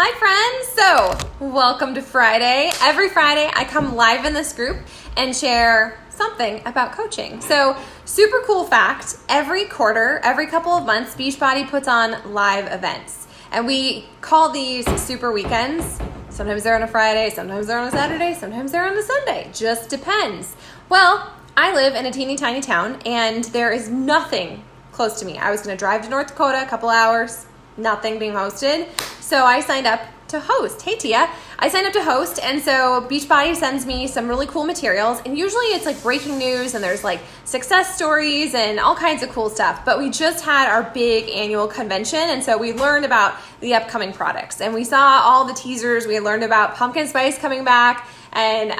Hi friends! So, welcome to Friday. Every Friday I come live in this group and share something about coaching. So, super cool fact, every quarter, every couple of months, Beachbody puts on live events. And we call these super weekends. Sometimes they're on a Friday, sometimes they're on a Saturday, sometimes they're on a Sunday. Just depends. Well, I live in a teeny tiny town and there is nothing close to me. I was going to drive to North Dakota a couple hours, nothing being hosted. So I signed up to host. Hey Tia. I signed up to host, and so Beachbody sends me some really cool materials, and usually it's like breaking news and there's like success stories and all kinds of cool stuff. But we just had our big annual convention, and so we learned about the upcoming products, and we saw all the teasers. We learned about pumpkin spice coming back and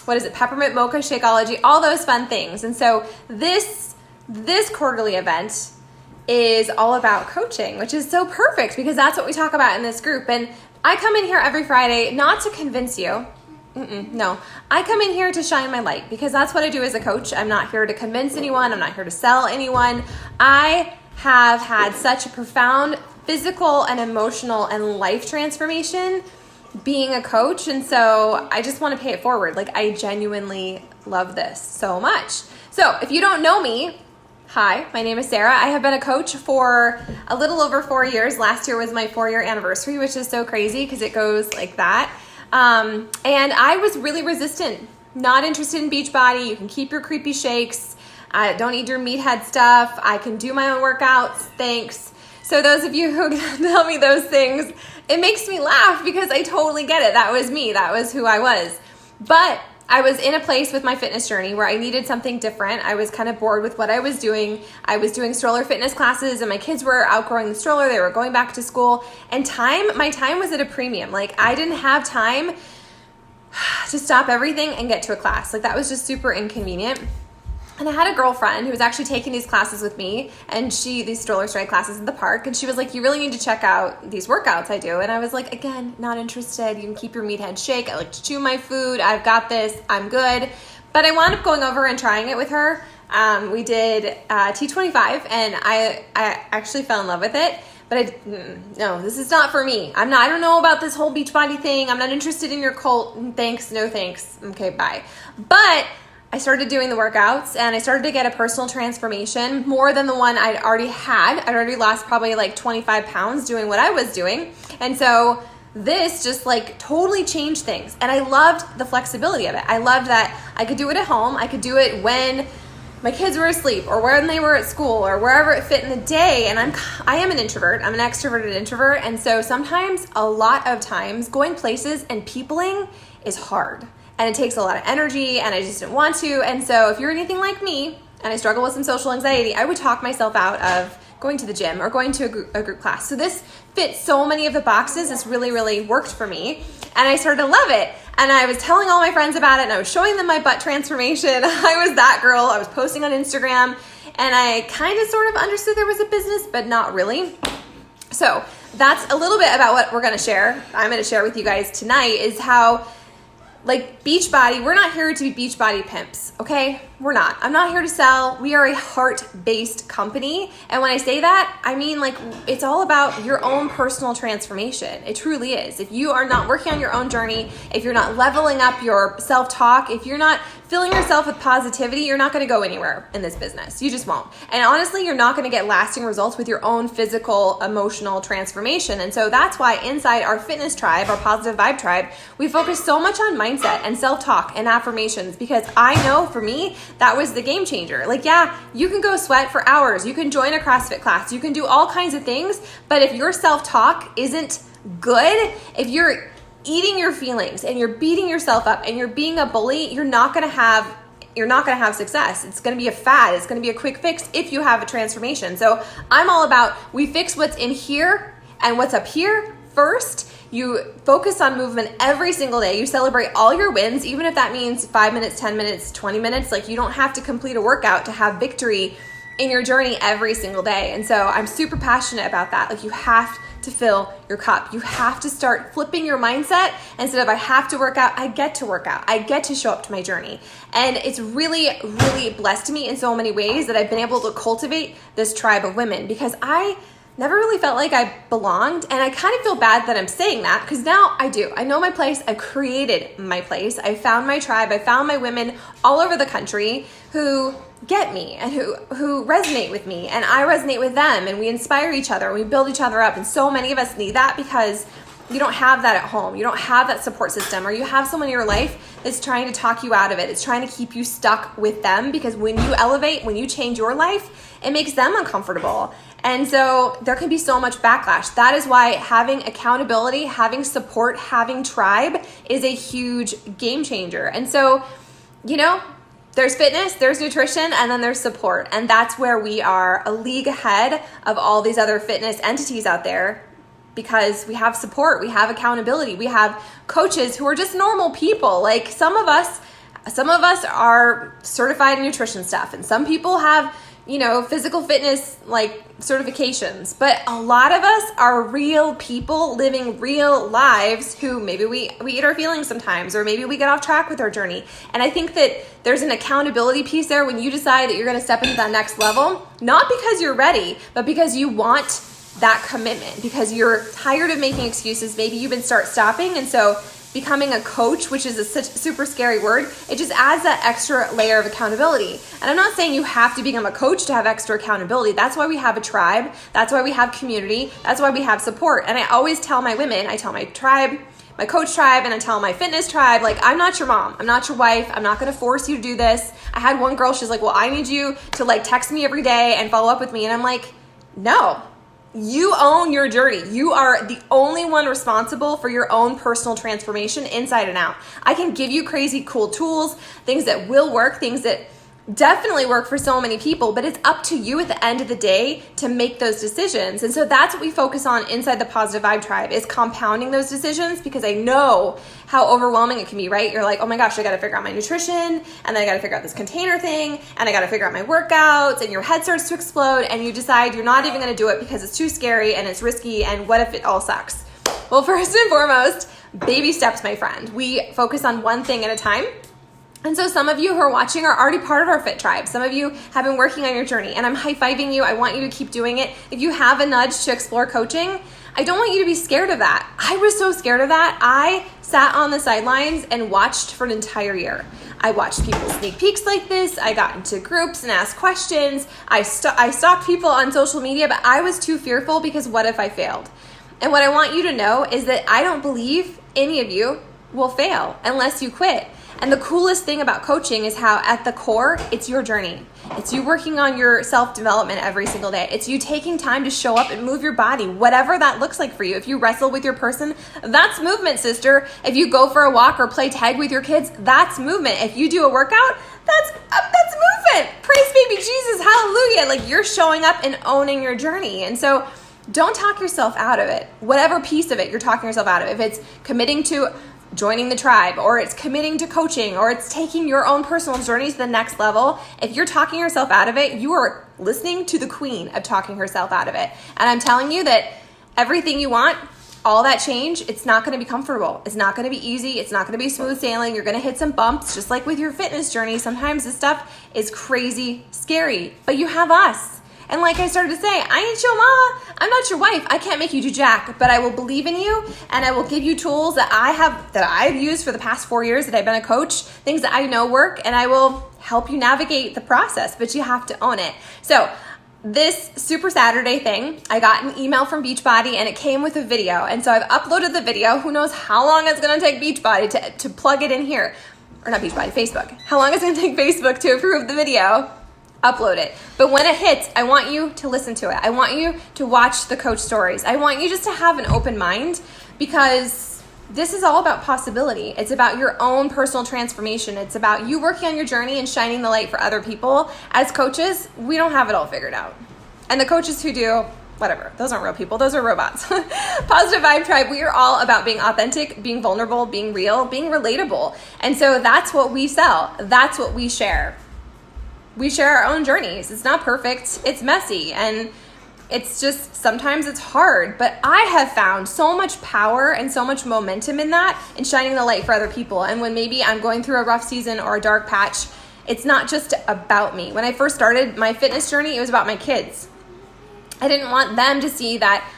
peppermint mocha Shakeology, all those fun things. And so this quarterly event is all about coaching, which is so perfect because that's what we talk about in this group. And I come in here every Friday not to convince you. No, I come in here to shine my light because that's what I do as a coach. I'm not here to convince anyone. I'm not here to sell anyone. I have had such a profound physical and emotional and life transformation being a coach. And so I just want to pay it forward. Like, I genuinely love this so much. So if you don't know me, hi, my name is Sarah. I have been a coach for a little over 4 years. Last year was my 4-year anniversary, which is so crazy because it goes like that. And I was really resistant, not interested in Beachbody. You can keep your creepy shakes. Don't eat your meathead stuff. I can do my own workouts. Thanks. So those of you who tell me those things, it makes me laugh because I totally get it. That was me. That was who I was. But I was in a place with my fitness journey where I needed something different. I was kind of bored with what I was doing. I was doing stroller fitness classes and my kids were outgrowing the stroller. They were going back to school, and my time was at a premium. Like, I didn't have time to stop everything and get to a class. Like, that was just super inconvenient. And I had a girlfriend who was actually taking these classes with me, and these stroller stride classes in the park, and she was like, you really need to check out these workouts I do. And I was like, again, not interested. You can keep your meathead shake. I like to chew my food. I've got this. I'm good. But I wound up going over and trying it with her. We did T25, and I actually fell in love with it. But no, this is not for me. I don't know about this whole Beachbody thing. I'm not interested in your cult. Thanks, no thanks. Okay, bye. But I started doing the workouts and I started to get a personal transformation more than the one I'd already had. I'd already lost probably like 25 pounds doing what I was doing. And so this just like totally changed things. And I loved the flexibility of it. I loved that I could do it at home. I could do it when my kids were asleep or when they were at school or wherever it fit in the day. And I am an introvert. I'm an extroverted introvert. And so sometimes, a lot of times, going places and peopling is hard. And it takes a lot of energy, and I just didn't want to. And so if you're anything like me, and I struggle with some social anxiety, I would talk myself out of going to the gym or going to a group class. So this fits so many of the boxes. This really, really worked for me. And I started to love it. And I was telling all my friends about it, and I was showing them my butt transformation. I was that girl. I was posting on Instagram, and I kind of sort of understood there was a business, but not really. So that's a little bit about what we're going to share. I'm going to share with you guys tonight is how, like, Beachbody, we're not here to be Beachbody pimps, okay? We're not. I'm not here to sell. We are a heart-based company. And when I say that, I mean, like, it's all about your own personal transformation. It truly is. If you are not working on your own journey, if you're not leveling up your self-talk, if you're not filling yourself with positivity, you're not going to go anywhere in this business. You just won't. And honestly, you're not going to get lasting results with your own physical, emotional transformation. And so that's why inside our fitness tribe, our positive vibe tribe, we focus so much on mindset and self-talk and affirmations, because I know for me, that was the game changer. Like, yeah, you can go sweat for hours. You can join a CrossFit class. You can do all kinds of things. But if your self-talk isn't good, if you're eating your feelings and you're beating yourself up and you're being a bully, you're not going to have success. It's going to be a fad. It's going to be a quick fix if you have a transformation. So I'm all about, we fix what's in here and what's up here first. You focus on movement every single day. You celebrate all your wins, even if that means 5 minutes, 10 minutes, 20 minutes. Like, you don't have to complete a workout to have victory in your journey every single day. And so I'm super passionate about that. Like, you have to fill your cup. You have to start flipping your mindset. Instead of I have to work out, I get to work out. I get to show up to my journey. And it's really, really blessed me in so many ways that I've been able to cultivate this tribe of women, because I never really felt like I belonged. And I kind of feel bad that I'm saying that, because now I do. I know my place. I've created my place. I found my tribe. I found my women all over the country who get me and who resonate with me, and I resonate with them, and we inspire each other, and we build each other up. And so many of us need that, because you don't have that at home. You don't have that support system, or you have someone in your life that's trying to talk you out of it. It's trying to keep you stuck with them, because when you elevate, when you change your life, it makes them uncomfortable. And so there can be so much backlash. That is why having accountability, having support, having tribe is a huge game changer. And so, there's fitness, there's nutrition, and then there's support. And that's where we are a league ahead of all these other fitness entities out there, because we have support, we have accountability, we have coaches who are just normal people. Like some of us are certified in nutrition stuff, and some people have, physical fitness like certifications, but a lot of us are real people living real lives who maybe we eat our feelings sometimes, or maybe we get off track with our journey. And I think that there's an accountability piece there when you decide that you're going to step into that next level, not because you're ready, but because you want that commitment, because you're tired of making excuses. Maybe you've been stopping. And so becoming a coach, which is a super scary word, it just adds that extra layer of accountability. And I'm not saying you have to become a coach to have extra accountability. That's why we have a tribe. That's why we have community. That's why we have support. And I always tell my women, I tell my tribe, my coach tribe, and I tell my fitness tribe, like, I'm not your mom. I'm not your wife. I'm not going to force you to do this. I had one girl, she's like, well, I need you to text me every day and follow up with me. And I'm like, no. You own your journey. You are the only one responsible for your own personal transformation inside and out. I can give you crazy cool tools, things that will work, things that definitely work for so many people, but it's up to you at the end of the day to make those decisions. And so that's what we focus on inside the Positive Vibe Tribe, is compounding those decisions, because I know how overwhelming it can be, right? You're like, oh my gosh, I got to figure out my nutrition, and then I got to figure out this container thing, and I got to figure out my workouts, and your head starts to explode, and you decide you're not even going to do it because it's too scary and it's risky, and what if it all sucks? Well, first and foremost, baby steps, my friend. We focus on one thing at a time. And so some of you who are watching are already part of our Fit Tribe. Some of you have been working on your journey, and I'm high-fiving you. I want you to keep doing it. If you have a nudge to explore coaching, I don't want you to be scared of that. I was so scared of that. I sat on the sidelines and watched for an entire year. I watched people's sneak peeks like this. I got into groups and asked questions. I stalked people on social media, but I was too fearful, because what if I failed? And what I want you to know is that I don't believe any of you will fail unless you quit. And the coolest thing about coaching is how at the core, it's your journey. It's you working on your self-development every single day. It's you taking time to show up and move your body, whatever that looks like for you. If you wrestle with your person, that's movement, sister. If you go for a walk or play tag with your kids, that's movement. If you do a workout, that's movement. Praise baby Jesus, hallelujah. You're showing up and owning your journey. And so don't talk yourself out of it. Whatever piece of it you're talking yourself out of. If it's committing to joining the tribe, or it's committing to coaching, or it's taking your own personal journey to the next level, if you're talking yourself out of it, you are listening to the queen of talking herself out of it. And I'm telling you that everything you want, all that change, it's not going to be comfortable. It's not going to be easy. It's not going to be smooth sailing. You're going to hit some bumps, just like with your fitness journey. Sometimes this stuff is crazy scary, but you have us. And like I started to say, I ain't your mama. I'm not your wife. I can't make you do jack, but I will believe in you, and I will give you tools that I've used for the past 4 years that I've been a coach, things that I know work, and I will help you navigate the process, but you have to own it. So this Super Saturday thing, I got an email from Beachbody, and it came with a video. And so I've uploaded the video. Who knows how long it's going to take Beachbody to plug it in here. Or not Beachbody, Facebook. How long it's going to take Facebook to approve the video. Upload it. But when it hits, I want you to listen to it. I want you to watch the coach stories. I want you just to have an open mind, because this is all about possibility. It's about your own personal transformation. It's about you working on your journey and shining the light for other people. As coaches, we don't have it all figured out. And the coaches who do, whatever, those aren't real people. Those are robots. Positive Vibe Tribe, we are all about being authentic, being vulnerable, being real, being relatable. And so that's what we sell. That's what we share. We share our own journeys. It's not perfect. It's messy. And it's just, sometimes it's hard. But I have found so much power and so much momentum in that, in shining the light for other people. And when maybe I'm going through a rough season or a dark patch, it's not just about me. When I first started my fitness journey, it was about my kids. I didn't want them to see that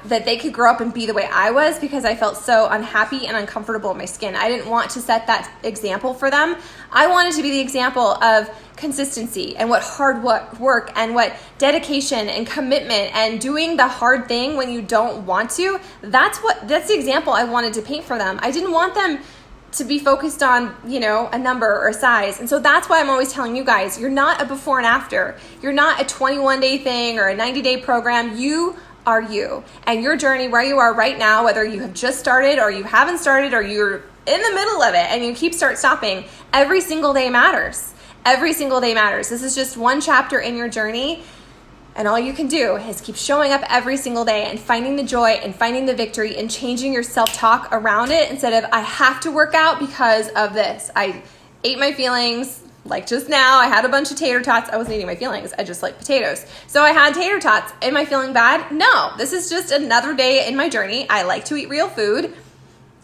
that they could grow up and be the way I was, because I felt so unhappy and uncomfortable in my skin. I didn't want to set that example for them. I wanted to be the example of consistency and what hard work and what dedication and commitment and doing the hard thing when you don't want to. That's the example I wanted to paint for them. I didn't want them to be focused on, a number or a size. And so that's why I'm always telling you guys, you're not a before and after. You're not a 21-day thing or a 90-day program. You are you, and your journey where you are right now, whether you have just started or you haven't started or you're in the middle of it and you keep stopping, every single day matters. Every single day matters. This is just one chapter in your journey, and all you can do is keep showing up every single day and finding the joy and finding the victory and changing your self-talk around it, instead of I have to work out because of this. I ate my feelings. Like just now, I had a bunch of tater tots. I wasn't eating my feelings. I just like potatoes. So I had tater tots. Am I feeling bad? No. This is just another day in my journey. I like to eat real food,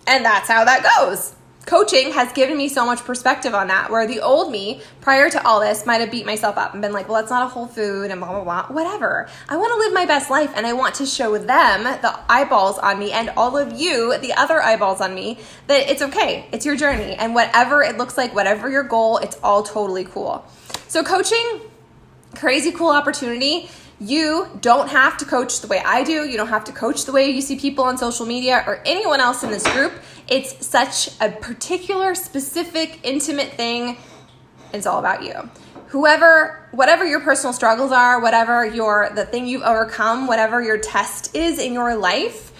and that's how that goes. Coaching has given me so much perspective on that, where the old me prior to all this might have beat myself up and been like, well, that's not a whole food and blah, blah, blah, whatever. I want to live my best life, and I want to show them, the eyeballs on me, and all of you, the other eyeballs on me, that it's okay. It's your journey, and whatever it looks like, whatever your goal, it's all totally cool. So coaching, crazy cool opportunity. You don't have to coach the way I do. You don't have to coach the way you see people on social media or anyone else in this group. It's such a particular, specific, intimate thing. It's all about you. Whatever your personal struggles are, whatever the thing you've overcome, whatever your test is in your life,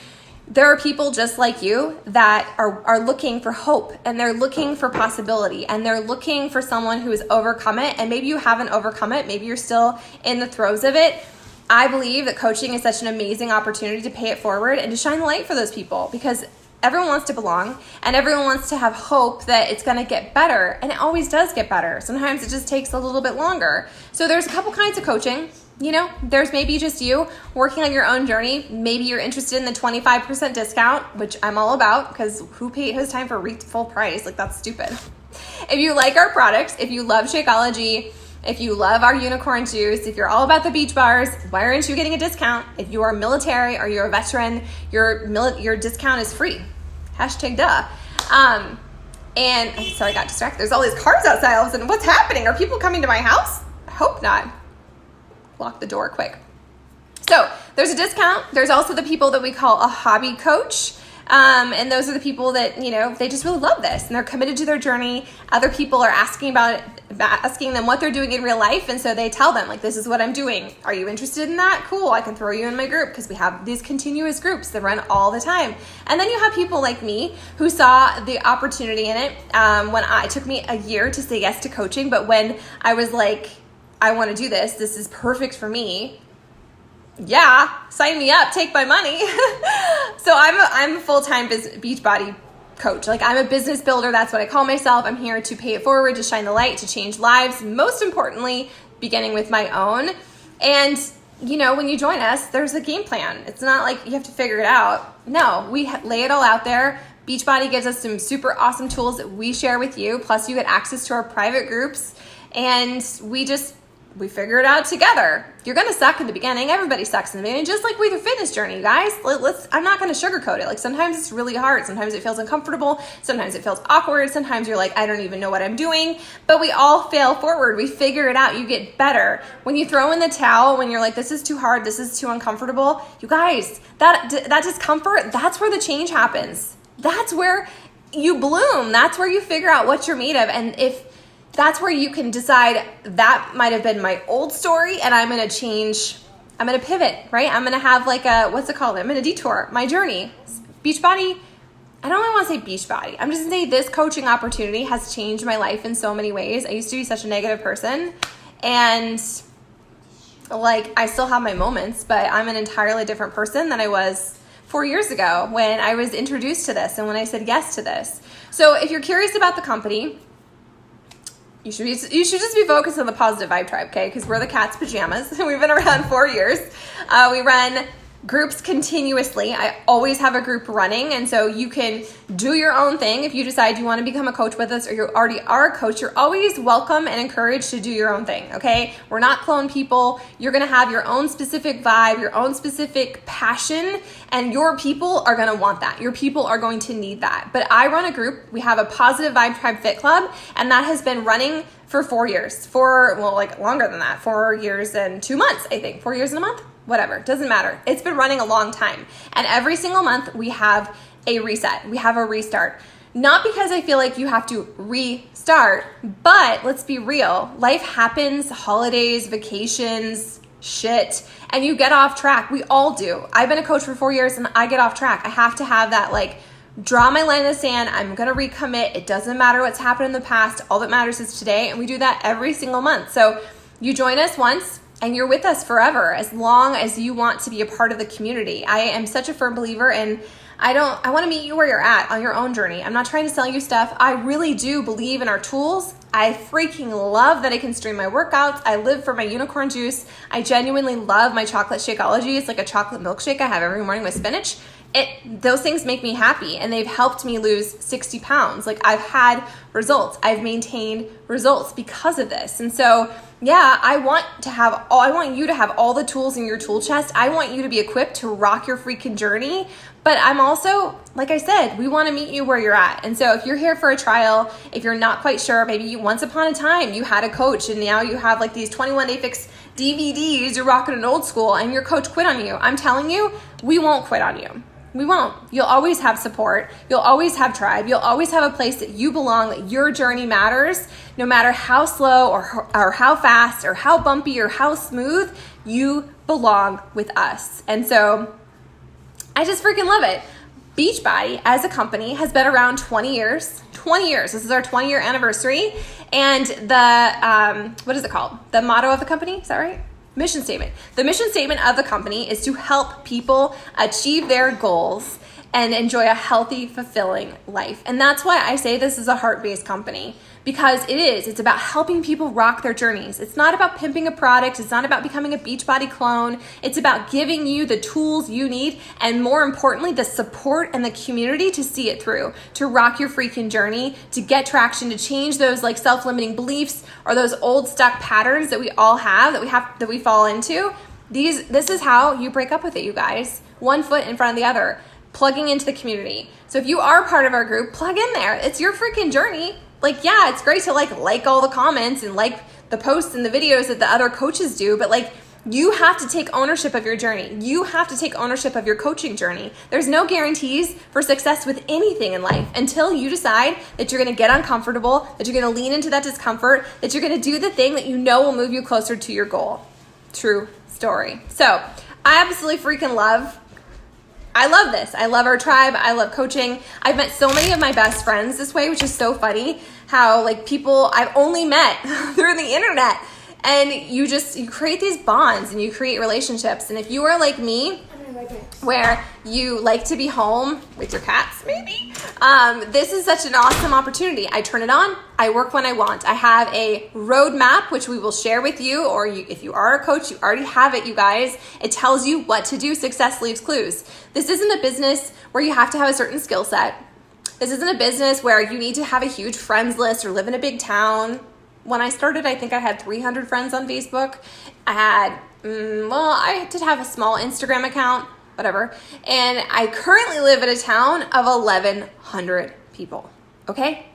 there are people just like you that are looking for hope, and they're looking for possibility, and they're looking for someone who has overcome it. And maybe you haven't overcome it. Maybe you're still in the throes of it. I believe that coaching is such an amazing opportunity to pay it forward and to shine the light for those people, because everyone wants to belong and everyone wants to have hope that it's going to get better. And it always does get better. Sometimes it just takes a little bit longer. So there's a couple kinds of coaching. There's maybe just you working on your own journey. Maybe you're interested in the 25% discount, which I'm all about, because who has time for full price? Like, that's stupid. If you like our products, if you love Shakeology, if you love our unicorn juice, if you're all about the beach bars, why aren't you getting a discount? If you are military or you're a veteran, your discount is free. #duh. And sorry, I got distracted. There's all these cars outside all of a sudden. What's happening? Are people coming to my house? I hope not. Lock the door quick. So there's a discount. There's also the people that we call a hobby coach. And those are the people that, they just really love this and they're committed to their journey. Other people are asking them what they're doing in real life. And so they tell them, like, this is what I'm doing. Are you interested in that? Cool. I can throw you in my group, because we have these continuous groups that run all the time. And then you have people like me who saw the opportunity in it. It took me a year to say yes to coaching. But when I was like, I want to do this is perfect for me. Yeah, sign me up, take my money. So I'm a full-time Beachbody coach. Like, I'm a business builder. That's what I call myself. I'm here to pay it forward, to shine the light, to change lives. Most importantly, beginning with my own. And, when you join us, there's a game plan. It's not like you have to figure it out. No, we lay it all out there. Beachbody gives us some super awesome tools that we share with you. Plus, you get access to our private groups. And we figure it out together. You're going to suck in the beginning. Everybody sucks in the beginning, just like with your fitness journey, guys. I'm not going to sugarcoat it. Like, sometimes it's really hard. Sometimes it feels uncomfortable. Sometimes it feels awkward. Sometimes you're like, I don't even know what I'm doing. But we all fail forward. We figure it out. You get better. When you throw in the towel, when you're like, this is too hard, this is too uncomfortable, you guys, that discomfort, that's where the change happens. That's where you bloom. That's where you figure out what you're made of. And that's where you can decide, that might have been my old story and I'm going to pivot, right? I'm going to have I'm going to detour my journey. Beachbody, I don't really want to say Beachbody. I'm just going to say this coaching opportunity has changed my life in so many ways. I used to be such a negative person, and I still have my moments, but I'm an entirely different person than I was 4 years ago when I was introduced to this and when I said yes to this. So if you're curious about the company, you should just be focused on the Positive Vibe Tribe, okay? Because we're the cat's pajamas. We've been around 4 years. We run groups continuously. I always have a group running, and so you can do your own thing. If you decide you want to become a coach with us, or you already are a coach, you're always welcome and encouraged to do your own thing, okay? We're not clone people. You're going to have your own specific vibe, your own specific passion, and your people are going to want that. Your people are going to need that. But I run a group. We have a Positive Vibe Tribe Fit Club, and that has been running for 4 years. Longer than that, 4 years and 2 months, I think. 4 years and a month? Whatever, doesn't matter. It's been running a long time. And every single month we have a reset. We have a restart. Not because I feel like you have to restart, but let's be real. Life happens, holidays, vacations, shit, and you get off track. We all do. I've been a coach for 4 years and I get off track. I have to have that draw my line in the sand. I'm going to recommit. It doesn't matter what's happened in the past. All that matters is today. And we do that every single month. So you join us once and you're with us forever, as long as you want to be a part of the community. I am such a firm believer in I want to meet you where you're at on your own journey. I'm not trying to sell you stuff. I really do believe in our tools. I freaking love that I can stream my workouts. I live for my unicorn juice. I genuinely love my chocolate Shakeology. It's like a chocolate milkshake I have every morning with spinach. Those things make me happy, and they've helped me lose 60 pounds. I've had results. I've maintained results because of this. And so, yeah, I want you to have all the tools in your tool chest. I want you to be equipped to rock your freaking journey. But I'm also, like I said, we want to meet you where you're at. And so if you're here for a trial, if you're not quite sure, maybe once upon a time you had a coach and now you have these 21 Day Fix DVDs, you're rocking an old school, and your coach quit on you. I'm telling you, we won't quit on you. We won't. You'll always have support. You'll always have tribe. You'll always have a place that you belong, that your journey matters. No matter how slow or how fast or how bumpy or how smooth, you belong with us. And so I just freaking love it. Beachbody as a company has been around 20 years. 20 years. This is our 20-year anniversary. And the, what is it called? The motto of the company, is that right? Mission statement. The mission statement of the company is to help people achieve their goals and enjoy a healthy, fulfilling life. And that's why I say this is a heart-based company, because it is. It's about helping people rock their journeys. It's not about pimping a product. It's not about becoming a Beachbody clone. It's about giving you the tools you need, and more importantly, the support and the community to see it through, to rock your freaking journey, to get traction, to change those self-limiting beliefs or those old stuck patterns that we all have, that we fall into. This is how you break up with it, you guys. One foot in front of the other, plugging into the community. So if you are part of our group, plug in there. It's your freaking journey. Yeah, it's great to like all the comments and like the posts and the videos that the other coaches do, but you have to take ownership of your journey. You have to take ownership of your coaching journey. There's no guarantees for success with anything in life until you decide that you're going to get uncomfortable, that you're going to lean into that discomfort, that you're going to do the thing that you know will move you closer to your goal. True story. So I absolutely freaking love this. I love our tribe. I love coaching. I've met so many of my best friends this way, which is so funny how people I've only met through the internet, and you create these bonds and you create relationships. And if you are like me, where you like to be home with your cats, maybe, this is such an awesome opportunity. I turn it on. I work when I want. I have a roadmap, which we will share with you, or if you are a coach, you already have it, you guys. It tells you what to do. Success leaves clues. This isn't a business where you have to have a certain skill set. This isn't a business where you need to have a huge friends list or live in a big town. When I started, I think I had 300 friends on Facebook. I did have a small Instagram account, whatever. And I currently live in a town of 1,100 people, okay?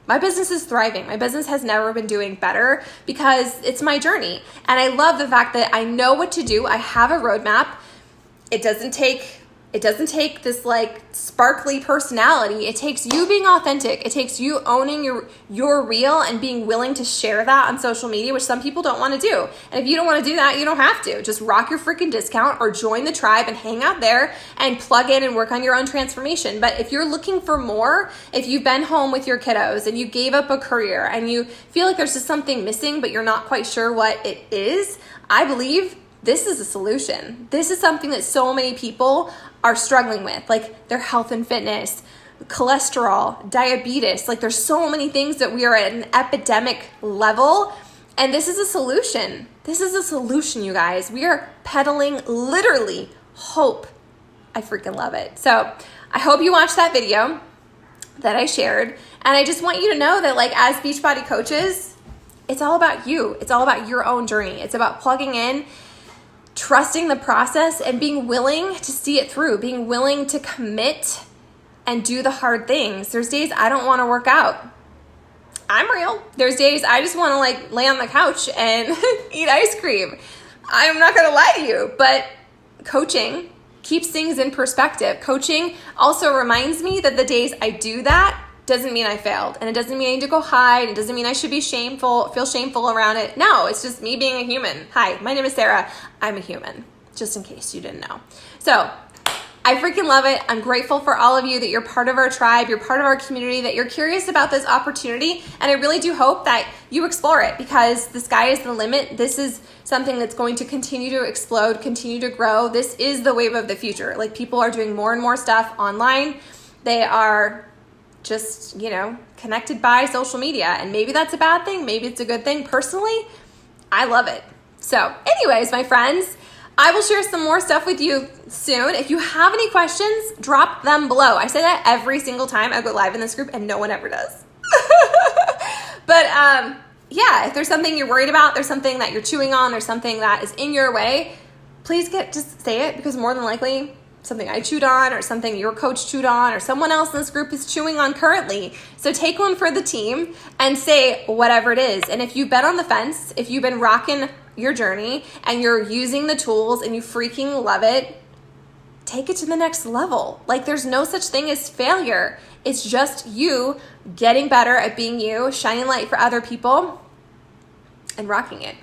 My business is thriving. My business has never been doing better because it's my journey. And I love the fact that I know what to do. I have a roadmap. It doesn't take this sparkly personality. It takes you being authentic. It takes you owning your real and being willing to share that on social media, which some people don't want to do. And if you don't want to do that, you don't have to. Just rock your freaking discount or join the tribe and hang out there and plug in and work on your own transformation. But if you're looking for more, if you've been home with your kiddos and you gave up a career and you feel like there's just something missing, but you're not quite sure what it is, I believe this is a solution. This is something that so many people are struggling with, their health and fitness, cholesterol, diabetes. There's so many things that we are at an epidemic level, and this is a solution. This is a solution, you guys. We are pedaling literally hope. I freaking love it. So I hope you watched that video that I shared. And I just want you to know that, like, as Beachbody coaches, it's all about you. It's all about your own journey. It's about plugging in, trusting the process, and being willing to see it through, being willing to commit and do the hard things. There's days I don't want to work out. I'm real. There's days I just want to, like, lay on the couch and eat ice cream. I'm not going to lie to you, but coaching keeps things in perspective. Coaching also reminds me that the days I do that doesn't mean I failed, and it doesn't mean I need to go hide. It doesn't mean I should be feel shameful around it. No, it's just me being a human. Hi, my name is Sarah. I'm a human, just in case you didn't know. So I freaking love it. I'm grateful for all of you that you're part of our tribe, you're part of our community, that you're curious about this opportunity, and I really do hope that you explore it, because the sky is the limit. This is something that's going to continue to explode, continue to grow. This is the wave of the future. Like, people are doing more and more stuff online. They are just, connected by social media, and maybe that's a bad thing, maybe it's a good thing. Personally, I love it. So anyways, my friends, I will share some more stuff with you soon. If you have any questions, drop them below. I say that every single time I go live in this group, and no one ever does. But yeah, if there's something you're worried about, there's something that you're chewing on, there's something that is in your way, please just say it, because more than likely something I chewed on, or something your coach chewed on, or someone else in this group is chewing on currently. So take one for the team and say whatever it is. And if you've been on the fence, if you've been rocking your journey and you're using the tools and you freaking love it, take it to the next level. Like, there's no such thing as failure. It's just you getting better at being you, shining light for other people, and rocking it.